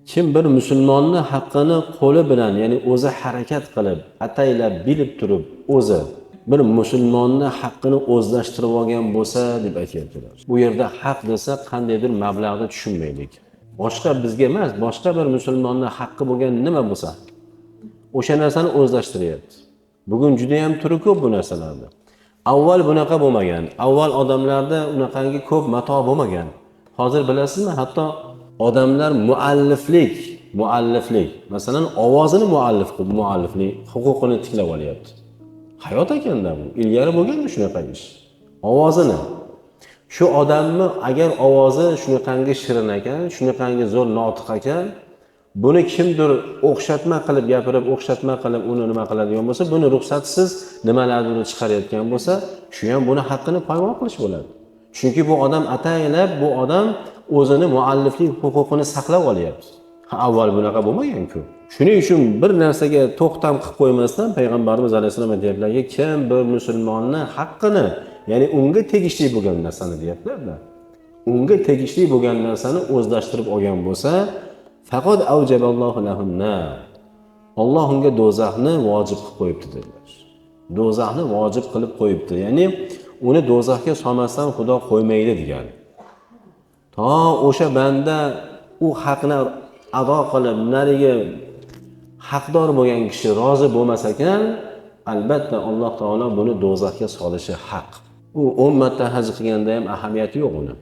Kim bir musulmonni haqqini qo'li bilan, ya'ni o'zi harakat qilib, ataylab bilib turib, o'zi bir musulmonni haqqini o'zlashtirib olgan bo'lsa deb aytayaptilar. Bu yerda haq desa qandaydir mablag'da tushunmaylik. Boshqa bizga emas, boshqa bir musulmonni haqqi bo'lgan nima bo'lsa, o'sha narsani o'zlashtiryapti. Bugun juda ham turi ko'p bu narsalarda. Avval bunaqa bo'lmagan. Avval odamlarda unaqangi ko'p mato bo'lmagan. Hozir bilasizmi, hatto odamlar mualliflik, masalan, ovozini mualliflik huquqini tiklab olyapti. Hayot ekanda bu. Ilgari bo'lganmi shunaqa ish? Ovozini. Shu odamni agar ovozi shunaqangi shirin ekan, shunaqangi zo'r notiq ekan, buni kimdir o'xshatma qilib gapirib, o'xshatma qilib uni nima qiladigan bo'lsa, buni ruxsatsiz nimalardir chiqarayotgan bo'lsa, shu ham buni haqqini poymol qilish bo'ladi. Chunki bu odam ataylab, bu odam o'zini mualliflik huquqini saqlab olyapti. Avval bunaqa bo'lmagan-ku. Shuning uchun bir narsaga to'xtam qilib qo'ymasdan payg'ambarimiz alayhisalom aytayaplarki, kim bir musulmonni haqqini, ya'ni unga tegishli bo'lgan narsani deyaplar-da. Unga tegishli bo'lgan narsani o'zlashtirib olgan bo'lsa, faqat avjaballohu lahunna. Alloh unga do'zaxni vojib qilib qo'yibdi dedilar. Do'zaxni vojib qilib qo'yibdi. Ya'ni uni do'zaxga solmasdan Xudo qo'ymaydi degani. To o'sha banda u haqni ado qilib, nariga haqdor bo'lgan kishi rozi bo'lmas ekan, albatta Alloh taolo buni do'zaxga solishi haq. U 10 marta haj qilganda ham ahamiyati yo'q uni.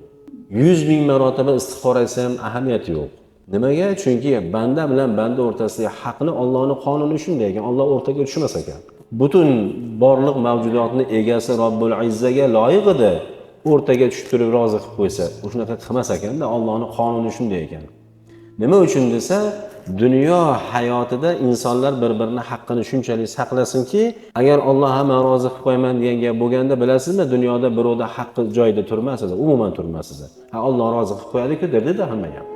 100 ming marotaba istig'for etsa ham ahamiyati yo'q. Nimaga? Chunki banda bilan banda o'rtasidagi haqni Allohning qonuni shunday ekan, Alloh o'rtaga tushmas ekan. Butun borliq mavjudotning egasi Robbul Izzaga loyiq edi. O'rtaga tushib turib rozi qilib qo'ysa, shunaqa qilmas ekanda, Allohning qonuni shunday ekan. Nima uchun desa, dunyo hayotida insonlar bir-birini haqqini shunchalik saqlasinki, agar Alloh hamma rozi qilib qo'yman degan gap bo'lganda, bilasizmi, dunyoda birovda haqqi joyida turmas edi, umuman turmas edi. Alloh rozi qilib qo'yadi-ku, derdi-da hamma ham.